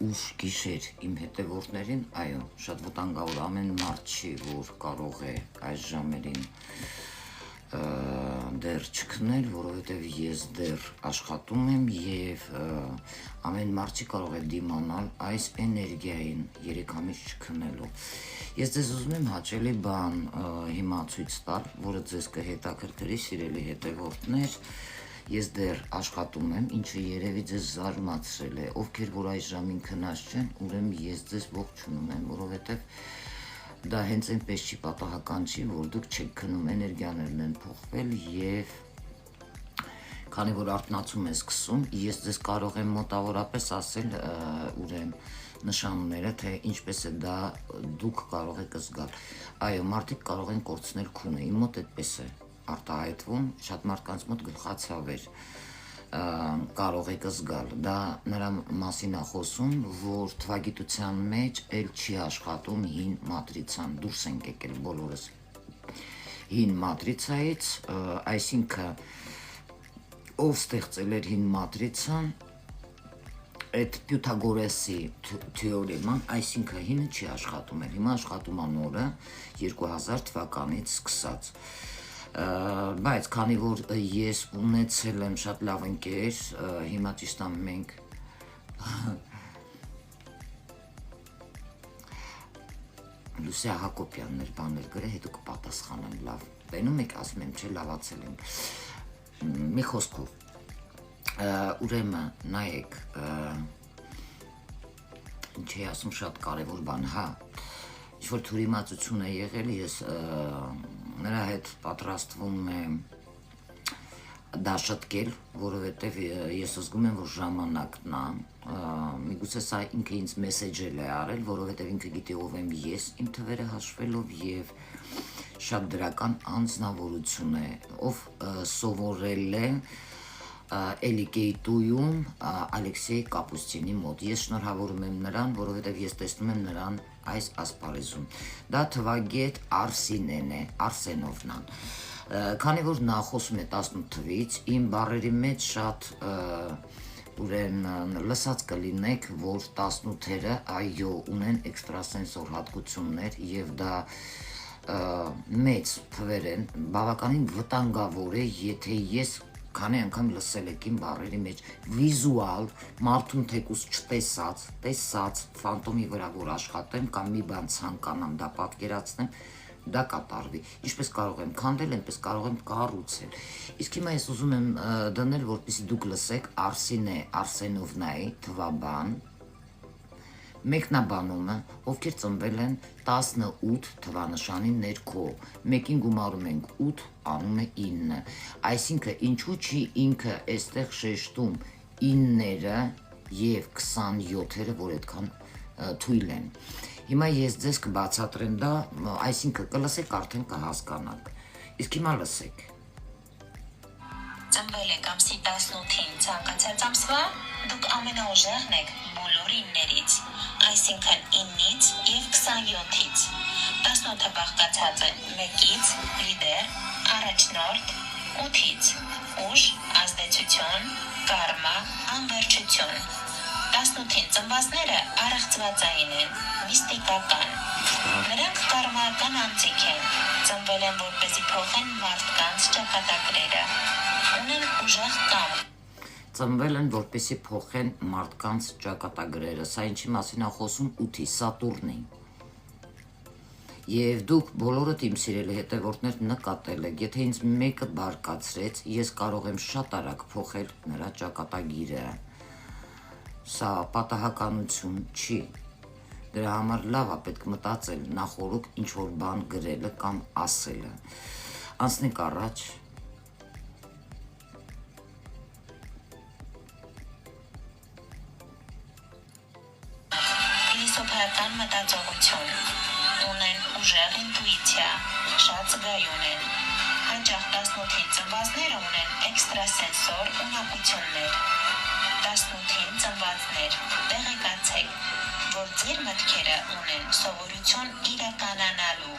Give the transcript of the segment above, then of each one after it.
ուշ գիշեր իմ հետևորդներին, այո, շատ վտանգավոր ամեն մարդ չի, որ կարող է այս ժամերին դեռ չքնել, որովհետև ես դեռ աշխատում եմ և ամեն մարդ չի կարող է դիմանալ այս էներգիային 3 ամիս չքնելու։ Ես ձեզ ուզում եմ հաճելի բան հիմա ցույց տալ, որը ձեզ կհետաքրքրի, սիրելի հետևորդներ։ Ես դեռ աշխատում եմ, ինչը երևի ձեզ զարմացրել է, ովքեր որ այս ժամին քնած չեն, ուրեմն ես ձեզ ողջունում եմ, որովհետև դա հենց այնպես չի, պատահական չի, որ դուք չեք քնում, էներգիաներն են փոխվել և քանի որ արթնացում է սկսում, ես ձեզ կարող եմ մոտավորապես ասել ուրեմն նշանները, թե ինչպես է դա դուք կարող եք զգալ։ Այո, մարդիկ կարող են կորցնել քունը, իմ մոտ այդպես է արտահայտվում, շատ մարդկանց մոտ գլխացավ էր կարող եք զգալ, դա նրա մասին է խոսում, որ թվագիտության մեջ էլ չի աշխատում հին մատրիցան, դուրս ենք եկել բոլորս հին մատրիցայից, այսինքն ով ստեղծել էր հին մատրիցան, այդ Պյութագորեսի թեորեման, այսինքն հինը չի աշխատում էր, հիմա աշխատում է նորը 2000 թվականից սկսած։ Բայց քանի որ ես ունեցել եմ շատ լավ ընկեր, հիմա ճիշտ է մենք Լուսիա Հակոբյանն էր բաներ գրել, հետո կպատասխանեմ լավ։ Տենում եք, ասում եմ, չէ, լավացել ենք։ Մի խոսքով, ուրեմն նայեք, ինչ է ասում, շատ կարևոր բան, հա, ինչ-որ թյուրիմացություն է եղել, ես նրա հետ պատրաստվում եմ դա շտկել, որովհետև ես զգում եմ, որ ժամանակն է, միգուցե սա ինքը ինձ մեսեջել է արել, որովհետև ինքը գիտի ով եմ ես իմ թվերը հաշվելով և շատ դրական անձնավորություն է, ով սովորել է Էլիկեյտույում Ալեքսեյ Կապուստինի մոտ։ Ես շնորհավորում եմ նրան, որովհետև ես տեսնում եմ նրան այս ասպարեզում։ Դա թվագետ Արսինեն է, Արսենովնան։ Քանի որ նա խոսում է 18 թվից, իմ բառերի մեջ շատ ուրեմն լսած կլինեք, որ 18-երը այո ունեն էքստրասենսոր հատկություններ և դա մեծ թվեր են, բավականին վտանգավոր է, եթե ես քանի անգամ լսել եք իմ բառերի մեջ վիզուալ, մարդուն թեկուզ չտեսած, տեսած, ֆանտոմի վրա որ աշխատեմ կամ մի բան ցանկանամ դա պատկերացնեմ, դա կատարվի։ Ինչպես կարող եմ քանդել, այնպես կարող եմ կառուցել։ Իսկ հիմա ես ուզում եմ դնել, որպեսզի դուք լսեք Արսինե Արսենովնայի թվաբան, մեկնաբանումը, ովքեր ծնվել են 18 թվանշանի ներքո, մեկին գումարում ենք 8, անում է 9, այսինքն ինչու չի ինքը այստեղ շեշտում 9-ները և 27-երը, որ այդքան թույլ են։ Հիմա ես ձեզ կբացատրեմ դա, այսինքն կլսեք արդեն կհասկանաք, իսկ հիմա լսեք։ Ծնվել եք ամսի 18-ին ցանկացած ամսվա, դուք ամենաուժեղն եք բոլոր 9-ներից, այսինքն 9-ից և 27-ից։ 18-ը բաղկացած է 1-ից, լիդեր, առաջնորդ, 8-ից, ուժ, ազդեցություն, կարմա, անվերջություն։ 18-ին ծնվածները առեղծվածային են, միստիկական։ Նրանք կարմայական անձիկ են, ծնվել են որպեսզի փոխեն մարդկանց ճակատագրերը, ունեն ուժեղ կամք։ Ծնվել են որպեսզի փոխեն մարդկանց ճակատագրերը, սա ինչի մասին է խոսում 8-ի, Սատուրնի։ Եվ դուք բոլորդ իմ սիրելի հետևորդներ նկատել եք, եթե ինձ մեկը բարկացրեց, ես կարող եմ շատ արագ փոխել նրա ճակատագիրը։ Սա պատահականություն չի։ Դրա համար լավ է պետք մտածել նախօրոք ինչ-որ բան գրելը կամ ասելը։ Անցնենք առաջ։ Փիլիսոփայական մտածողություն, ունեն ուժեղ ինտուիցիա, շատ զգայուն են, հաճախ 18-ին ծնվածները ունեն էքստրասենսոր ունակություններ, 18-ին ծնվածներ, տեղեկացեք, որ ձեր մտքերը ունեն սովորություն իրականանալու,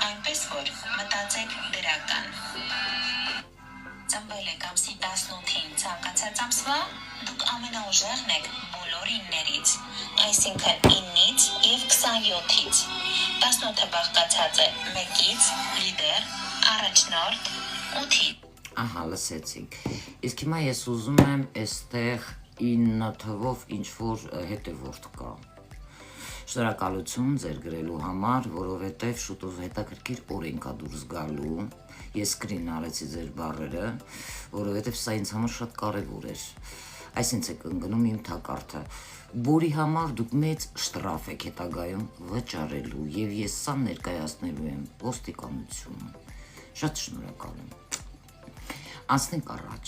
այնպես որ մտածեք դրական։ Ծնվել եք ամսի 18-ին ցանկացած ամսվա, դուք ամենաուժեղն եք բոլոր 9-ներից, այսինքն 9-ից և 27-ից։ 18-ը բաղկացած է 1-ից, լիդեր, առաջնորդ, 8-ից։ Ահա, լսեցիք։ Իսկ հիմա ես ուզում եմ այստեղ 9 թվով ինչ-որ հետևորդ կա։ Շնորհակալություն ձեր գրելու համար, որովհետև շուտով հետաքրքիր օրենք ա դուրս գալու։ Ես սկրին արեցի ձեր բառերը, որովհետև սա ինձ համար շատ կարևոր էր։ Այսինքն եք ընկնում իմ թակարդը, որի համար դուք մեծ շտրաֆ եք հետագայում վճարելու, եւ ես սա ներկայացնելու եմ ոստիկանություն։ Շատ շնորհակալ եմ։ Անցնենք առաջ։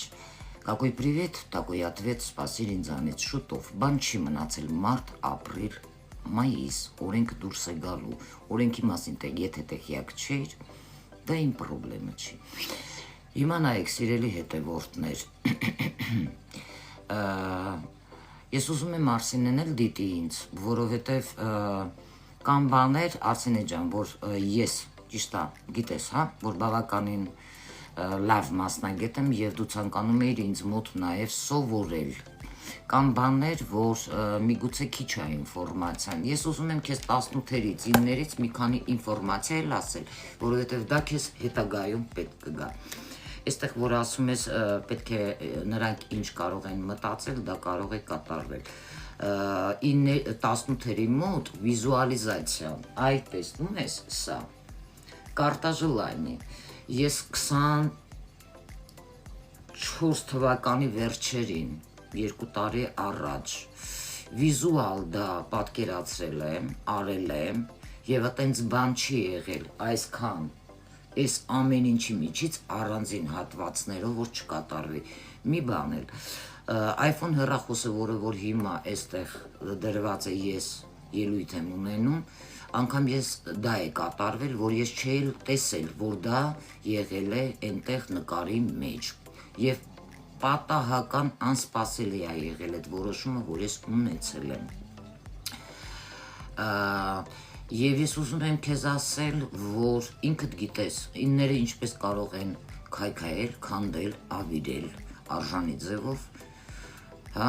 Какой привет, такой ответ, спасибо ինձանից շուտով, բան չի մնացել, մարտ, ապրիլ, մայիս, օրենք դուրս է գալու, օրենքի մասին եթե տեղյակ չէր, դա իմ պրոբլեմը չի։ Հիմա նայեք, սիրելի հետևորդներ, ես ուզում եմ Արսինեն էլ դիտի ինձ, որովհետև կան բաներ, Արսինե ջան, որ ես, ճիշտ է, գիտես, հա, որ բավականին լավ մասնագետ եմ եւ դու ցանկանում ես ինձ մոտ նաեւ սովորել։ Կան բաներ, որ միգուցե քիչ է ինֆորմացիան։ Ես ուզում եմ քեզ 18-ից 9-ից մի քանի ինֆորմացիա էլ ասել, որովհետեւ դա քեզ հետագայում պետք կգա։ Այստեղ որ ասում ես պետք է նրանք ինչ կարող են մտածել, դա կարող է կատարվել։ 18-երի մոտ վիզուալիզացիա, այ տեսնում ես սա, կարտաժլանի։ Ես 24 թվականի վերջերին, 2 տարի առաջ, վիզուալ դա պատկերացրել եմ, արել եմ, եւ այտենց բան չի եղել, այսքան, այս ամեն ինչի միջից առանձին հատվածներով, որ չկատարվի, մի բան էլ, iPhone հեռախոսը, որը որ հիմա այստեղ դրված է ես ելույթ եմ ունենում, անգամ ես դա է կատարվել, որ ես չէի տեսել, որ դա եղել է այնտեղ նկարի մեջ եւ պատահական անսպասելի է եղել այդ որոշումը, որ ես ունեցել եմ։ Եվ ես ուզում եմ քեզ ասել, որ ինքդ գիտես, ինները ինչպես կարող են քայքայել, քանդել, ավիրել, արժանի ձևով, հա,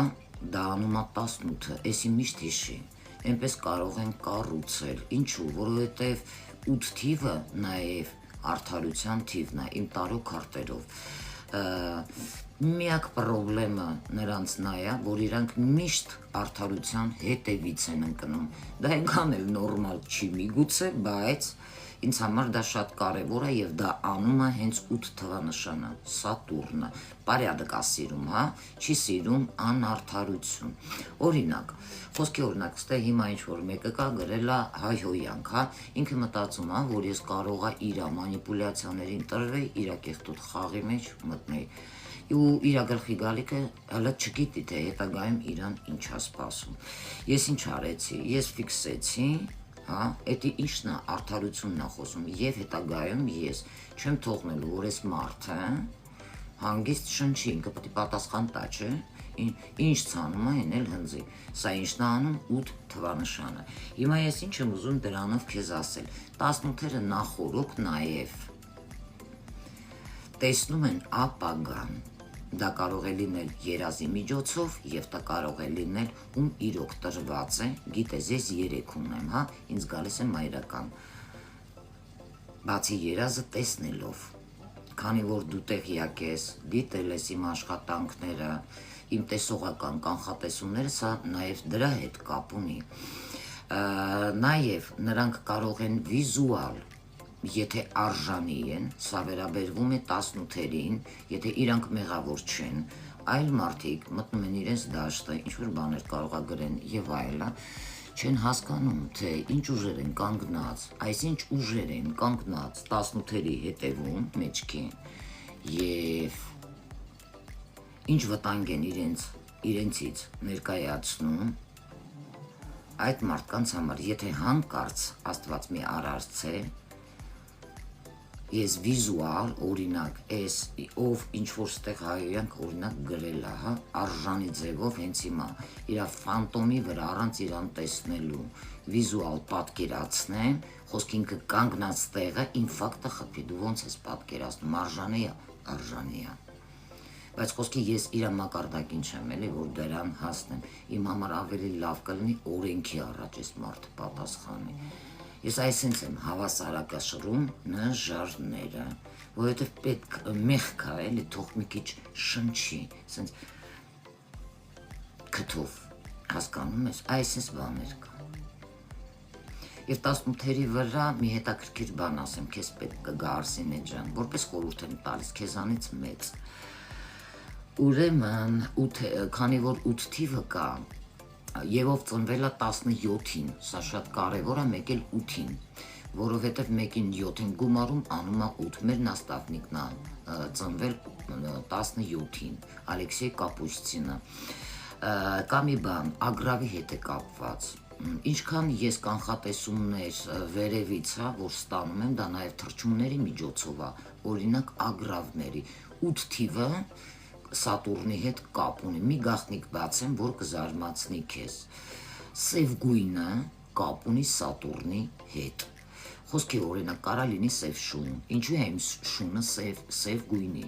դա անում է 18-ը, էսի միշտ հիշի, այնպես կարող են կառուցել, ինչու, որովհետև 8 թիվը նաև արդարության թիվն է, իմ տարոք քարտերով, միակ պրոբլեմը նրանց նա է, որ իրանք միշտ արդարության հետևից են ընկնում, դա այնքան էլ նորմալ չի միգուցե, բայց ինձ համար դա շատ կարևոր է եւ դա անում է հենց 8 թվանշանը, Սատուրնը, Պարյադը կա սիրում, հա, չի սիրում անարդարություն։ Օրինակ, խոսքի օրինակ, ստե հիմա ինչ որ մեկը կա գրել է հայհոյանք, հա, ինքը մտածում է, որ ես կարող եմ իր մանիպուլյացիաներին տրվել, իր կեղտոտ խաղի մեջ մտնել։ Ու իր գլխի գալիքը հələ չգիտի թե հետագայում իրան ինչ է սպասում։ Ես ինչ արեցի, ես ֆիքսեցի, հա, էդի ինչն է արդարությունն է խոսում եւ հետագայում ես չեմ թողնելու, որ այս մարդը հանգիստ շնչի, ինքը պետք է պատասխան տա, չէ։ Ինչ ցանում է, այն էլ հնձի։ Սա ինչն է անում 8 թվանշանը։ Հիմա ես ինչ եմ ուզում դրանով քեզ ասել։ 18-երը նախորոք նաեւ տեսնում են ապագան։ Դա կարող է լինել երազի միջոցով եւ դա կարող է լինել ում իրոք տրված է, գիտես, ես 3 ունեմ, հա, ինձ գալիս է մայրական։ Բացի երազը տեսնելով, քանի որ դու տեղյակ ես, դիտել ես իմ աշխատանքները, իմ տեսողական կանխատեսումները, սա նաեւ դրա հետ կապ ունի։ Նաեւ նրանք կարող են վիզուալ, եթե արժանի են, սա վերաբերվում է 18-երին, եթե իրանք մեղավոր չեն, այլ մարդիկ մտնում են իրենց դաշտը, ինչ-որ բաներ կարող է գրեն եւ այլն, չեն հասկանում, թե ինչ ուժեր են կանգնած, այսինչ ուժեր են կանգնած 18-երի հետևում մեջքի եւ ինչ վտանգ են իրենցից ներկայացնում այդ մարդկանց համար, եթե հանկարծ Աստված մի արարծե, ես վիզուալ, օրինակ, ես ով ինչ-որ ստեղ հայոյանք օրինակ գրել է, հա, արժանի ձևով հենց հիմա, իրա ֆանտոմի վրա առանց իրան տեսնելու, վիզուալ պատկերացնեմ, խոսք ինքը կանգնած տեղը, ինֆակտը խփի, դու ոնց ես պատկերացնում, արժանի է, բայց խոսքի ես իր մակարդակին չեմ էլի, որ դրան հասնեմ։ Իմ համար ավելի լավ կլինի օրենքի առաջ այս մարդը պատասխանի։ Ես այսինքն եմ հավասարակշռում նժարները, որովհետև պետք մեղք է էլի, թող մի քիչ շնչի, ասենց քթով, հասկանում ես, այսպես բաներ կա։ Եվ 18-երի վրա մի հետաքրքիր բան ասեմ, քեզ պետք կգա Արսինե ջան, որպես խորհուրդ եմ տալիս քեզանից մեծ։ Ուրեմն, քանի որ 8 թիվը կա, եւ ով ծնվել է 17-ին, սա շատ կարևոր է, մեկ էլ 8-ին, որովհետեւ մեկին 7-ին գումարում անում է 8, մեր նաստավնիկն է ծնվել 17-ին, Ալեքսեյ Կապուստինը։ Կա մի բան, ագրավի հետ է կապված։ Ինչքան ես կանխատեսումներ վերևից, որ ստանում եմ, դա նաև թռչունների միջոցով է, օրինակ ագրավների, 8 թիվը Սատուրնի հետ կապ ունի, մի գաղտնիք բացեմ, որ կզարմացնի քեզ, սև գույնը կապ ունի Սատուրնի հետ, խոսքի օրինակ կարա լինի սև շուն, ինչու է իմ շունը սև գույնի,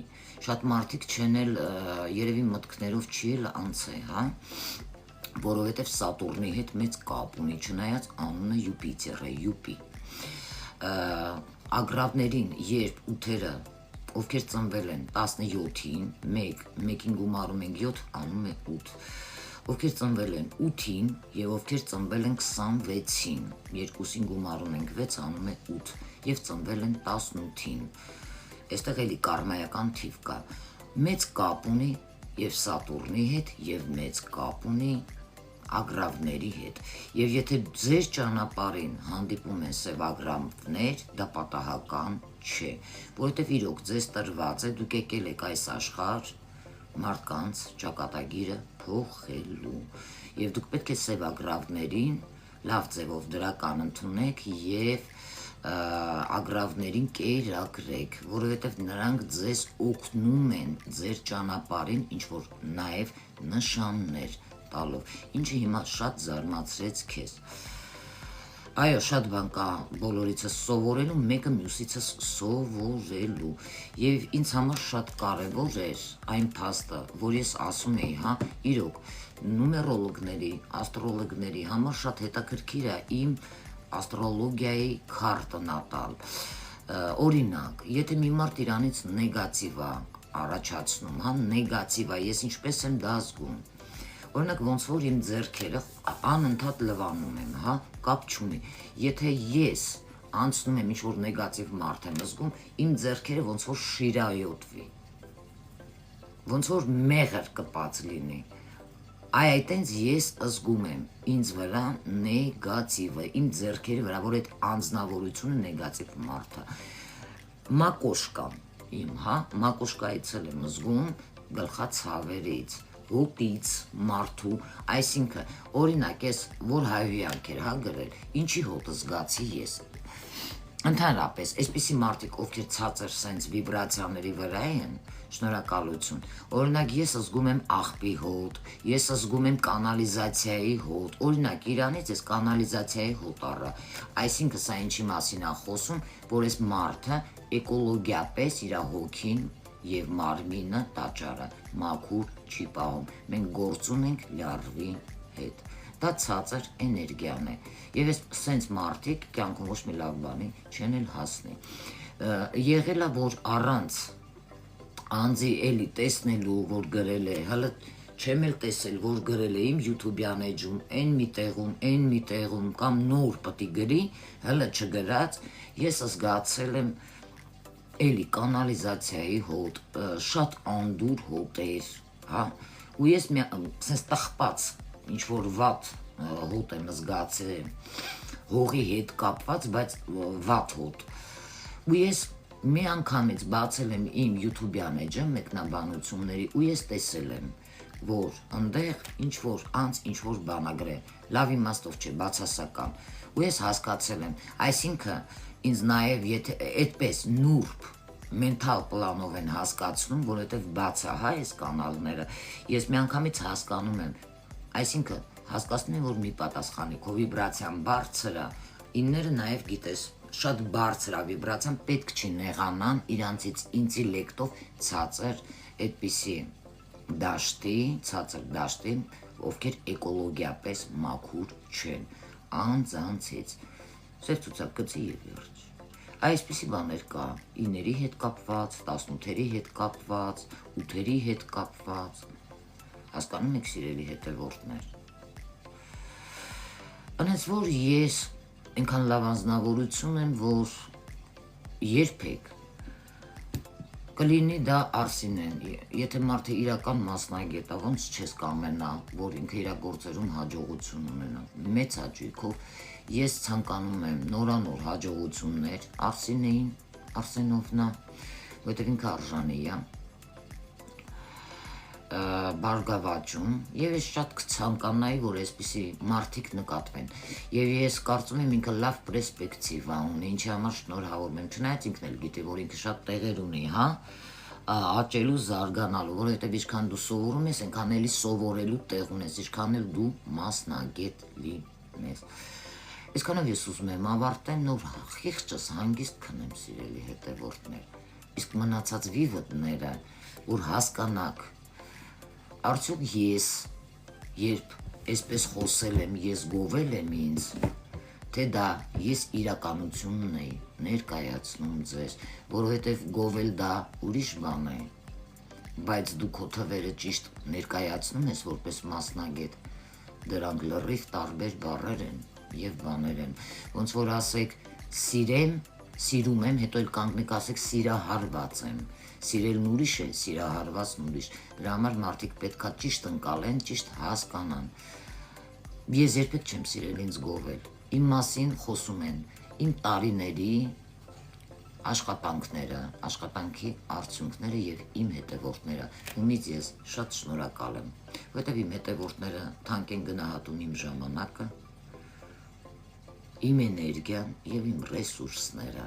շատ մարդիկ չեն էլ երևի մտքներով չի էլ անցե, հա, որովհետև Սատուրնի հետ մեծ կապ ունի, չնայած անունը Յուպիտեր է, Յուպի։ Ագրավներին, երբ ութերը, ովքեր ծնվել են 17-ին, մեկին գումարում ենք 7, անում է 8, ովքեր ծնվել են 8-ին և ովքեր ծնվել են 26-ին, երկուսին գումարում ենք 6, անում է 8, և ծնվել են 18-ին, այստեղ էլի կարմայական թիվ կա, մեծ կապ ունի և Սատուրնի հետ և մեծ կապ ունի ագրավների հետ, և եթե ձեր ճանապարհին հանդիպում են սև ագրավներ, դա պատահական չէ, որովհետև իրոք ձեզ տրված է, դուք եկել եք այս աշխարհ մարդկանց ճակատագիրը փոխելու, և դուք պետք է սև ագրավներին լավ ձևով դրական ընդունեք և ագրավներին կերակրեք, որովհետև նրանք ձեզ օգնում են ձեր ճանապարհին ինչ-որ նաև նշաններ տալով, ինչը հիմա շատ զարմացրեց քեզ։ Այո, շատ բան կա բոլորիցս սովորելու, մեկը մյուսիցս սովորելու, և ինձ համար շատ կարևոր էր այն փաստը, որ ես ասում էի, հա, իրոք, նումերոլոգների, աստրոլոգների համար շատ հետաքրքիր է իմ աստրոլոգիայի քարտը նատալ, օրինակ, եթե մի մարդ իրանից նեգատիվ է առաջացնում, հա, նեգատիվ է, ես ինչպես եմ դա զգում, օրինակ ոնց որ իմ ձեռքերը անընդհատ լվանում եմ, հա, կապ չունի, եթե ես անցնում եմ ինչ-որ նեգատիվ մարդ եմ զգում, իմ ձեռքերը ոնց որ շիրայոթվի, ոնց որ մեղր կպած լինի, այտենց ես զգում եմ ինձ վրա նեգատիվը, իմ ձեռքերի վրա, որ այդ անձնավորությունը նեգատիվ մարդը, մակոշկան իմ, հա, մակոշկայից էլ եմ զգում գլխացավերից, հոտից մարդու, այսինքն, օրինակ ես, որ հայվյանք էր, հա, գրել, ինչի հոտը զգացի ես, ընդհանրապես, այսպիսի մարդիկ, ովքեր ցածր սենց վիբրացիաների վրա են, շնորհակալություն, օրինակ ես զգում եմ աղբի հոտ, ես զգում եմ կանալիզացիայի հոտ, օրինակ իրանից ես կանալիզացիայի հոտ առա, այսինքն սա ինչի մասին է խոսում, որ այս մարդը էկոլոգիապես իր հոգին և մարմինը տաճարը մաքուր չի պահում, մենք գործ ունենք լյարդի հետ, դա ցածր էներգիան է, և ես սենց մարդիկ կյանքում ոչ մի լավ բանի չեն էլ հասնի, եղել է, որ առանց անձի էլի տեսնելու, որ գրել է, հələ չեմ էլ տեսել, որ գրել է իմ յութուբյան էջում, են մի տեղում, կամ նոր պտի գրի, հələ չգրած, ես զգացել եմ էլի կանալիզացիայի հոտ, շատ անդուր հոտեր, հա, ու ես սենց տխպած, ինչ-որ վատ հոտ եմ զգացել, հողի հետ կապված, բայց վատ հոտ, ու ես մի անգամից բացել եմ իմ յութուբյան էջը մեկնաբանությունների ու ես տեսել եմ, որ ընդեղ ինչ-որ անց ինչ-որ բան ա գրել, լավ իմաստով չէ, բացասական, ու ես հասկացել եմ, այսինքն ինձ նաև եթե այդպես նուրբ մենթալ պլանով են հասկացնում, որովհետև բաց է, հա, այս կանալները, ես մի անգամից հասկանում եմ, այսինքն հասկացնում եմ, որ մի պատասխանի, քո վիբրացիան բարձր է, ինները նաև գիտես, շատ բարձր է վիբրացիան, պետք չի նեղանան իրանցից ինտելեկտով ցածր այդպիսի դաշտի, ցածր դաշտի, ովքեր էկոլոգիապես մաքուր չեն, անձանցից, սև ցուցակցի եւ վերջ։ Այսպիսի բաներ կա, իների հետ կապված, 18-երի հետ կապված, 8-երի հետ կապված, հասկանում եք սիրելի հետևորդներ։ Անց որ ես այնքան լավ անձնավորություն եմ, որ երբեք կլինի դա Արսինեն, եթե մարդը իրական մասնագետ է, ոնց չես կամենա, որ ինքը իր գործերում հաջողություն ունենա։ Մեծ հաճույքով ես ցանկանում եմ նորանոր հաջողություններ Արսենովնա, որտեղ ինքը արժանի է, բարգավաճում, եւ ես շատ կցանկանայի, որ այսպիսի մարդիկ նկատվեն։ Եվ ես կարծում եմ ինքը լավ պերսպեկտիվա ունի, ինչի համար շնորհավորում եմ, չնայած ինքն էլ գիտի, որ ինքը շատ տեղեր ունի, հա, աճելու, զարգանալու, որովհետեւ ինչքան դու սովորում ես, այնքան էլի սովորելու տեղ ունես, ինչքան էլ դու մասնագետ լինես։ Այսքանով ես ուզում եմ ավարտեմ, նոր խիղճս հանգիստ քնեմ, սիրելի հետևորդներ։ Իսկ մնացած վիվդները, որ հասկանաք, արդյոք ես, երբ այսպես խոսել եմ, ես գովել եմ ինձ, թե դա ես իրականությունն էի ներկայացնում ձեզ, որովհետև գովել դա ուրիշ բան է, բայց դու քո թվերը ճիշտ ներկայացնում ես որպես մասնագետ, դրանք լրիվ տարբեր բառեր են եւ բաներ են, ոնց որ ասեք սիրեմ, սիրում եմ, հետո էլ կանգնեք ասեք սիրահարված եմ, սիրելն ուրիշ է, սիրահարվածն ուրիշ, դրա համար մարդիկ պետքա ճիշտ ընկալեն, ճիշտ հասկանան։ Ես երբեք չեմ սիրել ինձ գովել, իմ մասին խոսում են իմ տարիների աշխատանքները, աշխատանքի արդյունքները եւ իմ հետևորդները, ումից ես շատ շնորհակալ եմ, որովհետեւ իմ հետևորդները թանկ են գնահատում իմ ժամանակը, իմ էներգիան եւ իմ ռեսուրսները։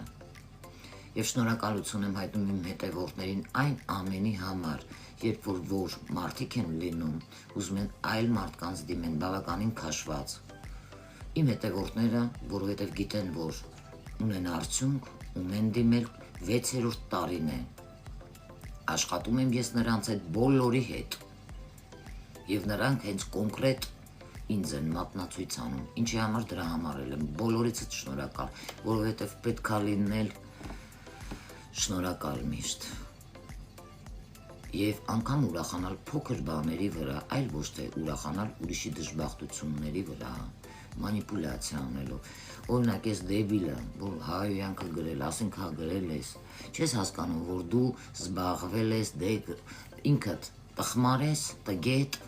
Եվ շնորհակալություն եմ հայտնում իմ հետևորդներին այն ամենի համար, երբ որ մարդիկ են լինում, ուզում են այլ մարդկանց դիմեն բավականին քաշված։ Իմ հետևորդները, որովհետև գիտեն, որ ունեն արդյունք, ունեն դիմել 6-րդ տարին է։ Աշխատում եմ ես նրանց հետ բոլորի հետ։ Եվ նրանք հենց կոնկրետ ինձ են մատնացույց անում, ինչի համար դրա համար եմ բոլորիցս շնորհակալ, որովհետև պետքա լինել շնորհակալ միշտ եւ անգամ ուրախանալ փոքր բաների վրա, այլ ոչ թե ուրախանալ ուրիշի դժբախտությունների վրա, մանիպուլյացիա անելով։ Օրինակ ես դեբիլը, որ հայոյանքը գրել, ասենք հա գրել ես, չես հասկանում, որ դու զբաղվել ես ինքդ տխմար ես, տգետ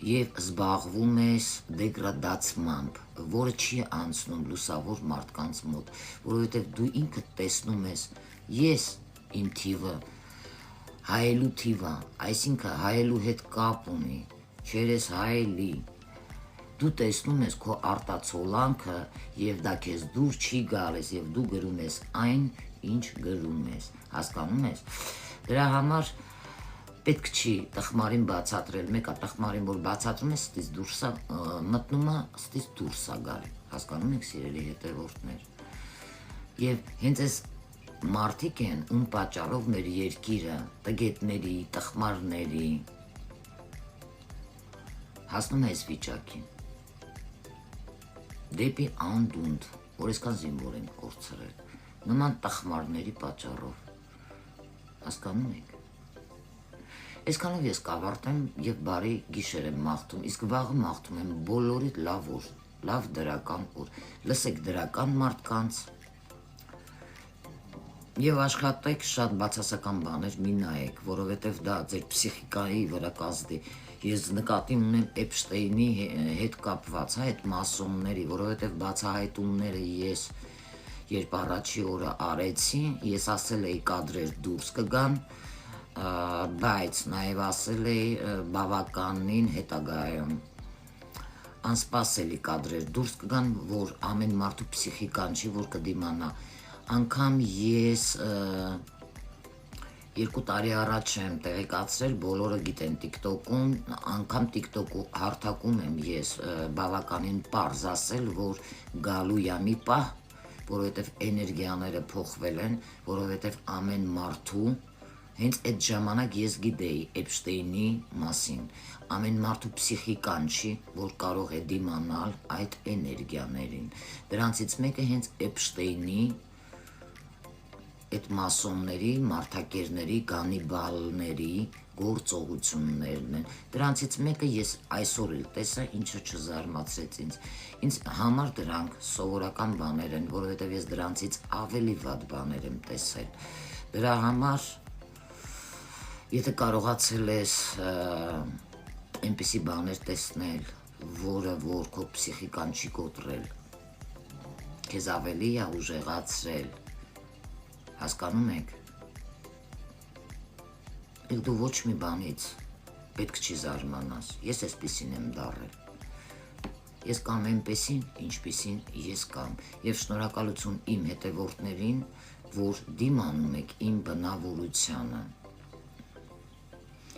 եւ զբաղվում ես դեգրադացմամբ, որը չի անցնում լուսավոր մարդկանց մոտ, որովհետեւ դու ինքդ տեսնում ես, ես իմ թիվը հայելու թիվը, այսինքն հայելու հետ կապ ունի, չերես հայելի, դու տեսնում ես քո արտացոլանքը եւ դա քեզ դուր չի գալիս եւ դու գրում ես այն, ինչ գրում ես, հասկանում ես։ Դրա համար պետք չի տխմարին բացատրել, մեկը տխմարին որ բացատրում է, ստից դուրս է մտնում է, ստից դուրս է գալի, հասկանում եք սիրելի հետևորդներ։ Եվ հենց այս մարդիկ են, ում պատճառով մեր երկիրը տգետների, տխմարների հասնում է այս վիճակին։ Դեպի անդունդ, որ այսքան զինվոր են կորցրել, նման տխմարների պատճառով, հասկանում եք։ Այսքանով ես կավարտեմ եւ բարի գիշեր եմ մաղթում, իսկ վաղը մաղթում եմ բոլորիդ լավ օր, լավ դրական օր, լսեք դրական մարդկանց եւ աշխատեք շատ բացասական բաներ մի նայեք, որովհետեւ դա ձեր պսիխիկայի վրա կազդի։ Ես նկատի ունեմ Էփշտեյնի հետ կապված, այդ մասոնների, որովհետեւ բացահայտումները ես երբ առաջի օրը արեցի, ես ասել էի կադրեր դուրս կգան, բայց նաև ասել էի բավականին հետագայում անսպասելի կադրեր դուրս կգան, որ ամեն մարդու պսիխիկան չի, որ կդիմանա, անգամ ես 2 տարի առաջ եմ տեղեկացրել, բոլորը գիտեն TikTok-ում, անգամ TikTok-ու հարթակում եմ ես բավականին պարզ ասել, որ գալու է մի պահ, որովհետև էներգիաները փոխվել են, որովհետև ամեն մարդու Հենց այդ ժամանակ ես գիտեի Էփշտեյնի մասին։ Ամեն մարդու փսիխիկան չի, որ կարող է դիմանալ այդ էներգիաներին։ Դրանցից մեկը հենց Էփշտեյնի այդ մասոնների, մարդակերների, կանիբալների գործողություններն են։ Դրանցից մեկը ես այսօր էլ տեսա, ինչը չզարմացրեց ինձ։ Ինձ համար դրանք սովորական բաներ են, որովհետև ես դրանցից ավելի վատ բաներ եմ տեսել։ Դրա համար եթե կարողացել ես այնպիսի բաներ տեսնել, որը որ քո փսիխիկան չի կոտրել, քեզ ավելի է ուժեղացրել, հասկանում եք, եք դու ոչ մի բանից պետք չի զարմանաս, ես այսպիսին եմ դառել, ես կամ այնպեսին, ինչպիսին ես կամ, և շնորհակալություն իմ հետևորդներին, որ դիմանում եք իմ բնավորությանը,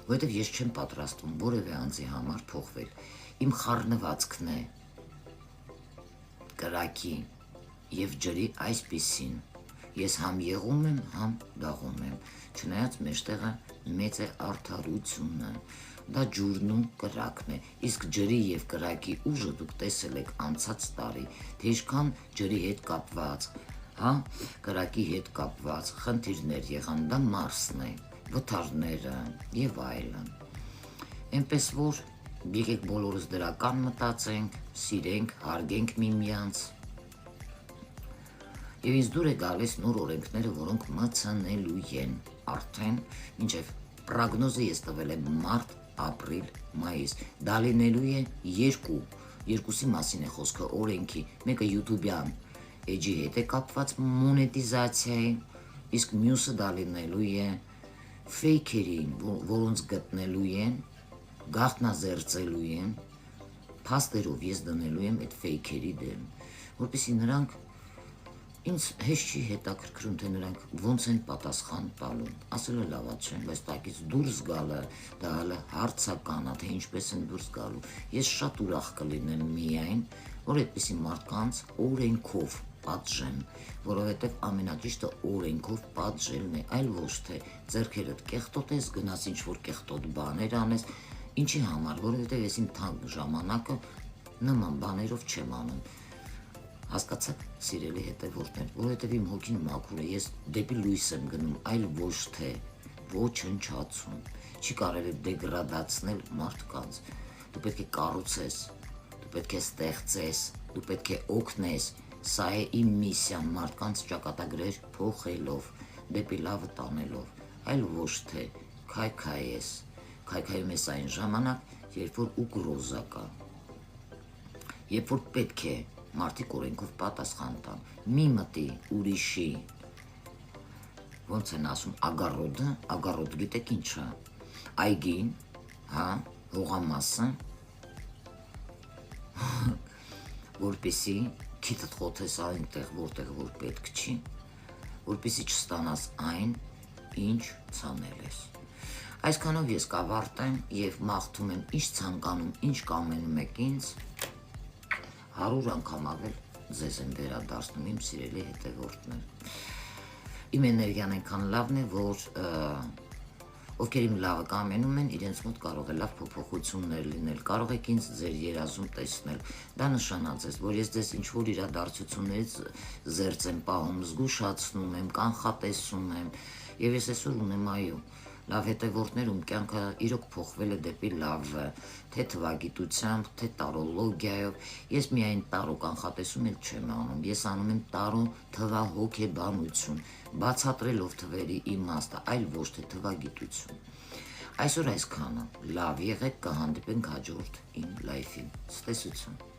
որովհետև ես չեմ պատրաստվում որևէ անձի համար փոխվել, իմ խառնվածքն է կրակի և ջրի այսպիսին, ես համ եղում եմ, համ դաղում եմ, չնայած մեջտեղը մեծ է արդարությունը, դա ջուրն ու կրակն է, իսկ ջրի և կրակի ուժը դուք տեսել եք անցած տարի, թե ինչքան ջրի հետ կապված, կրակի հետ կապված խնդիրներ եղան, դա Մարսն է, վթարները և այլն, այնպես որ եկեք բոլորս դրական մտածենք, սիրենք, հարգենք միմյանց, և ինձ դուր է գալիս նոր օրենքները, որոնք մտցնելու են արդեն, մինչև պրագնոզը ես տվել եմ մարտ, ապրիլ, մայիս, դա լինելու է երկուսի մասին է խոսքը օրենքի, մեկը յութուբյան էջի հետ է կապված մոնետիզացիայի, իսկ մյուսը դա լինելու է ֆեյքերին, որոնց գտնելու են, գաղտնազերծելու են, փաստերով ես դնելու եմ այդ ֆեյքերի դեմ, որպեսզի նրանք ինձ հեշտ չի հետաքրքրում, թե նրանք ոնց են պատասխան տալու, ասելը լավա չէ, բայց տակից դուրս գալը, դա հələ հարցական է, թե ինչպես են դուրս գալու, ես շատ ուրախ կլինեմ միայն, որ այդպիսի մարդկանց օրենքով պատժեմ, որովհետև ամենաճիշտը օրենքով պատժելն է, այլ ոչ թե ձեռքերդ կեղտոտես, գնաս ինչ-որ կեղտոտ բաներ անես, ինչի համար, որովհետև ես իմ թանկ ժամանակը նման բաներով չեմ անում, հասկացաք սիրելի հետևորդներ, որովհետև իմ հոգին մաքուր է, ես դեպի լույս եմ գնում, այլ ոչ թե ոչնչացում, չի կարելի դեգրադացնել մարդկանց, դու պետք է կառուցես, դու պետք է ստեղծես, դու պետք է օգնես, սա է իմ միսիան մարդկանց ճակատագրեր փոխելով, դեպի լավը տանելով, այլ ոչ թե քայքայես, քայքայում ես այն ժամանակ, երբ որ ուգրոզա կա, երբ որ պետք է մարդիկ օրենքով պատասխան տան, մի մտի ուրիշի, ոնց են ասում, ագարոտ գիտեք ինչա, այգին, հողամասը, որպեսի քիթդ խոթես այնտեղ, որտեղ որ պետք չի, որպեսի չստանաս այն, ինչ ցանել ես։ Այսքանով ես կավարտեմ և մաղթում եմ ինչ ցանկանում, ինչ կամենում եք ինձ, 100 անգամ ավել ձեզ եմ վերադարձնում իմ սիրելի հետևորդներ։ Իմ էներգիան այնքան լավն է, որ ովքեր իմ լավը կամենում են, իրենց մոտ կարող է լավ փոփոխություններ լինել, կարող եք ինձ ձեր երազում տեսնել, դա նշանացես, որ ես ձեզ ինչ-որ իրադարձություններից զերծ եմ պահում, զգուշացնում եմ, կանխատեսում եմ, և ես այսօր ունեմ այո, լավ հետևորդներ, ում կյանքը իրոք փոխվել է դեպի լավը, թե թվագիտությամբ, թե տարոլոգիայով, ես միայն տարո կանխատեսում էլ չեմ անում, ես անում եմ տարո թվահոգեբանություն, բացատրելով թվերի իմաստը, այլ ոչ թե թվագիտություն։ Այսօր այսքանը, լավ եղեք, կհանդիպենք հաջորդ իմ լայֆին, ցտեսություն։